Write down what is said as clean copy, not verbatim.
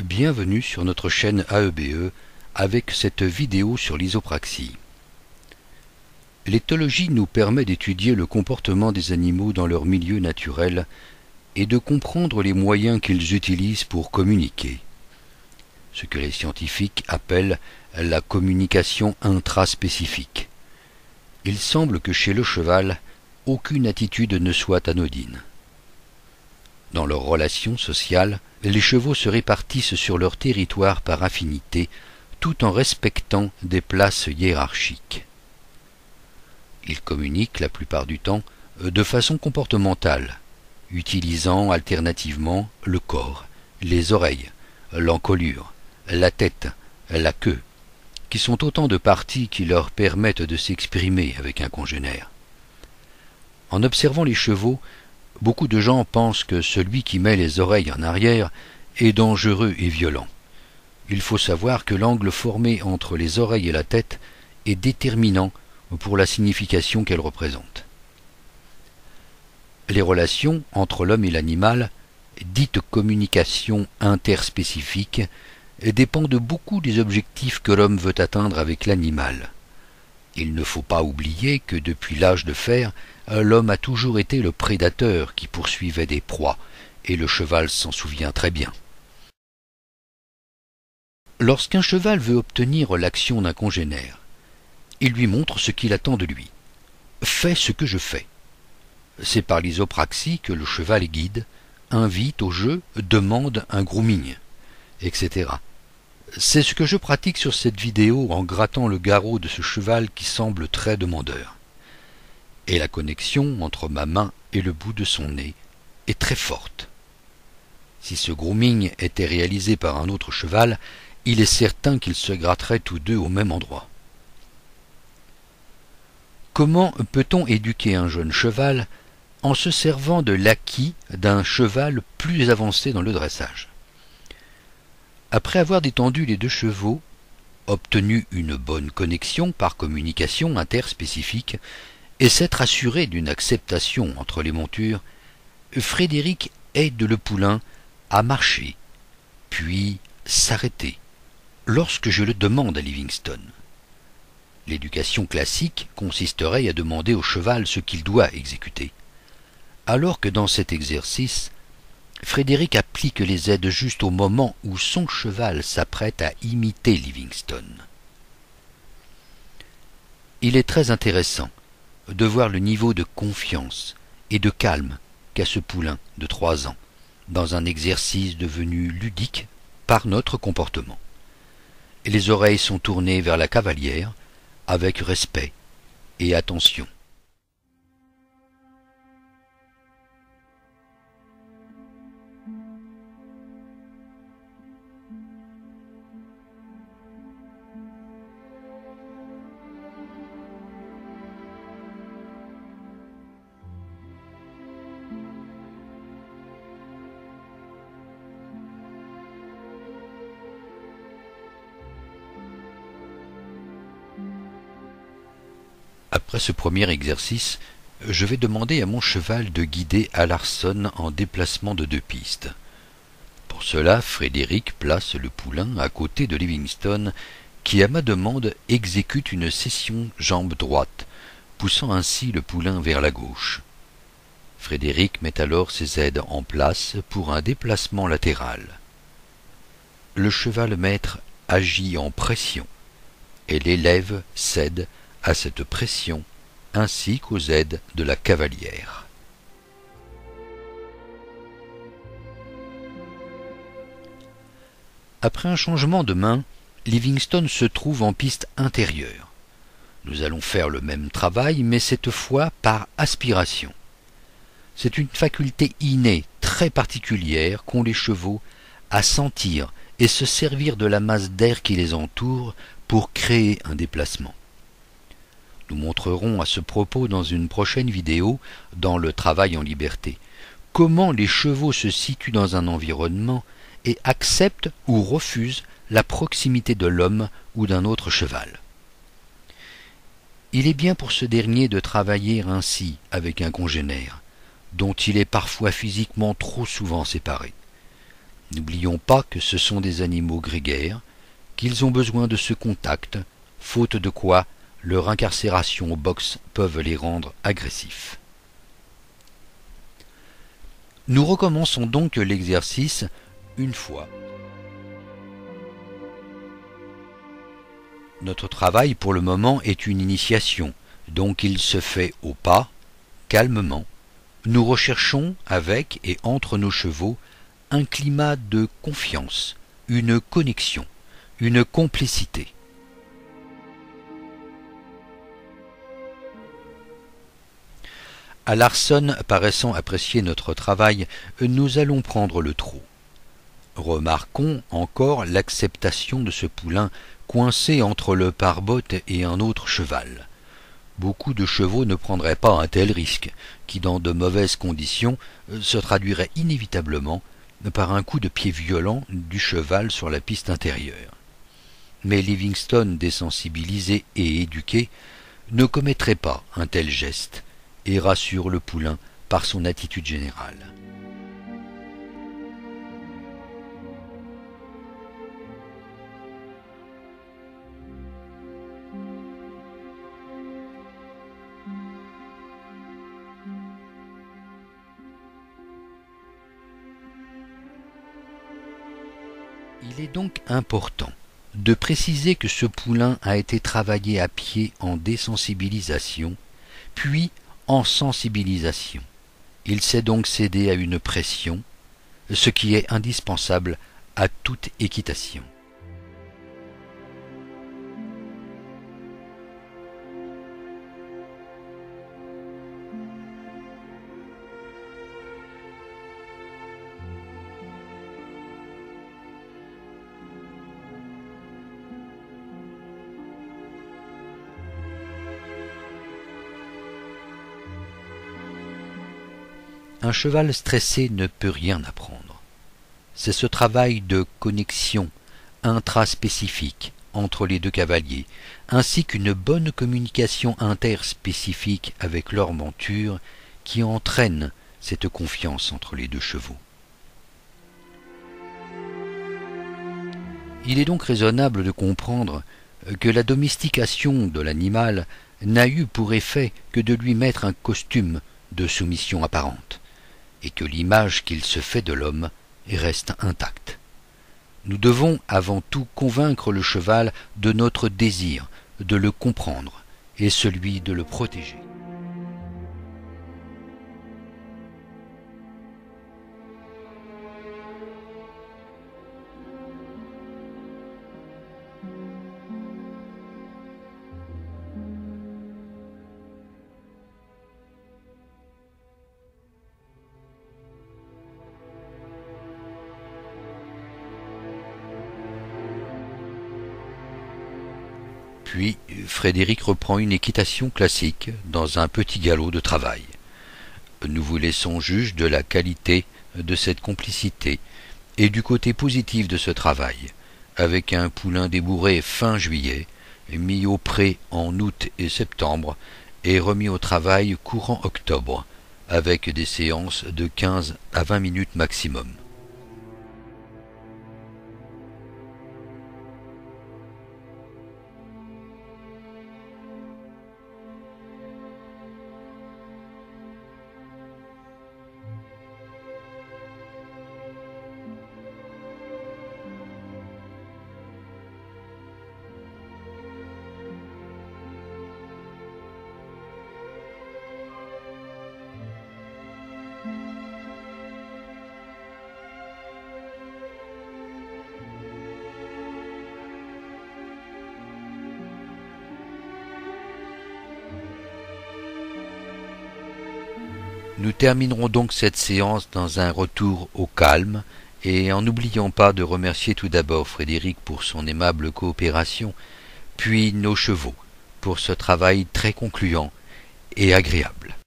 Bienvenue sur notre chaîne AEBE avec cette vidéo sur l'isopraxie. L'éthologie nous permet d'étudier le comportement des animaux dans leur milieu naturel et de comprendre les moyens qu'ils utilisent pour communiquer. Ce que les scientifiques appellent la communication intraspécifique. Il semble que chez le cheval, aucune attitude ne soit anodine. Dans leurs relations sociales, les chevaux se répartissent sur leur territoire par affinité, tout en respectant des places hiérarchiques. Ils communiquent la plupart du temps de façon comportementale, utilisant alternativement le corps, les oreilles, l'encolure, la tête, la queue, qui sont autant de parties qui leur permettent de s'exprimer avec un congénère. En observant les chevaux, beaucoup de gens pensent que celui qui met les oreilles en arrière est dangereux et violent. Il faut savoir que l'angle formé entre les oreilles et la tête est déterminant pour la signification qu'elle représente. Les relations entre l'homme et l'animal, dites communication interspécifique, dépendent beaucoup des objectifs que l'homme veut atteindre avec l'animal. Il ne faut pas oublier que depuis l'âge de fer, l'homme a toujours été le prédateur qui poursuivait des proies, et le cheval s'en souvient très bien. Lorsqu'un cheval veut obtenir l'action d'un congénère, il lui montre ce qu'il attend de lui. « Fais ce que je fais ». C'est par l'isopraxie que le cheval guide, invite au jeu, demande un grooming, etc. C'est ce que je pratique sur cette vidéo en grattant le garrot de ce cheval qui semble très demandeur. Et la connexion entre ma main et le bout de son nez est très forte. Si ce grooming était réalisé par un autre cheval, il est certain qu'ils se gratteraient tous deux au même endroit. Comment peut-on éduquer un jeune cheval en se servant de l'acquis d'un cheval plus avancé dans le dressage? Après avoir détendu les deux chevaux, obtenu une bonne connexion par communication interspécifique et s'être assuré d'une acceptation entre les montures, Frédéric aide le poulain à marcher, puis s'arrêter, lorsque je le demande à Livingstone. L'éducation classique consisterait à demander au cheval ce qu'il doit exécuter, alors que dans cet exercice, Frédéric applique les aides juste au moment où son cheval s'apprête à imiter Livingstone. Il est très intéressant de voir le niveau de confiance et de calme qu'a ce poulain de 3 ans, dans un exercice devenu ludique par notre comportement. Les oreilles sont tournées vers la cavalière avec respect et attention. Après ce premier exercice, je vais demander à mon cheval de guider Alarson en déplacement de 2 pistes. Pour cela, Frédéric place le poulain à côté de Livingstone, qui à ma demande exécute une session jambe droite, poussant ainsi le poulain vers la gauche. Frédéric met alors ses aides en place pour un déplacement latéral. Le cheval maître agit en pression, et l'élève cède à cette pression ainsi qu'aux aides de la cavalière. Après un changement de main, Livingstone se trouve en piste intérieure. Nous allons faire le même travail, mais cette fois par aspiration. C'est une faculté innée très particulière qu'ont les chevaux à sentir et se servir de la masse d'air qui les entoure pour créer un déplacement. Nous montrerons à ce propos dans une prochaine vidéo, dans le travail en liberté, comment les chevaux se situent dans un environnement et acceptent ou refusent la proximité de l'homme ou d'un autre cheval. Il est bien pour ce dernier de travailler ainsi avec un congénère, dont il est parfois physiquement trop souvent séparé. N'oublions pas que ce sont des animaux grégaires, qu'ils ont besoin de ce contact, faute de quoi leur incarcération au box peuvent les rendre agressifs. Nous recommençons donc l'exercice une fois. Notre travail pour le moment est une initiation, donc il se fait au pas, calmement. Nous recherchons avec et entre nos chevaux un climat de confiance, une connexion, une complicité. À Larson paraissant apprécier notre travail, nous allons prendre le trot. Remarquons encore l'acceptation de ce poulain coincé entre le pare-botte et un autre cheval. Beaucoup de chevaux ne prendraient pas un tel risque, qui dans de mauvaises conditions se traduirait inévitablement par un coup de pied violent du cheval sur la piste intérieure. Mais Livingstone, désensibilisé et éduqué, ne commettrait pas un tel geste, et rassure le poulain par son attitude générale. Il est donc important de préciser que ce poulain a été travaillé à pied en désensibilisation, puis en sensibilisation. Il s'est donc cédé à une pression, ce qui est indispensable à toute équitation. Un cheval stressé ne peut rien apprendre. C'est ce travail de connexion intraspécifique entre les deux cavaliers, ainsi qu'une bonne communication interspécifique avec leur monture qui entraîne cette confiance entre les deux chevaux. Il est donc raisonnable de comprendre que la domestication de l'animal n'a eu pour effet que de lui mettre un costume de soumission apparente, et que l'image qu'il se fait de l'homme reste intacte. Nous devons avant tout convaincre le cheval de notre désir de le comprendre et celui de le protéger. Puis Frédéric reprend une équitation classique dans un petit galop de travail. Nous vous laissons juge de la qualité de cette complicité et du côté positif de ce travail, avec un poulain débourré fin juillet, mis au pré en août et septembre et remis au travail courant octobre, avec des séances de 15 à 20 minutes maximum. Nous terminerons donc cette séance dans un retour au calme et en n'oubliant pas de remercier tout d'abord Frédéric pour son aimable coopération, puis nos chevaux pour ce travail très concluant et agréable.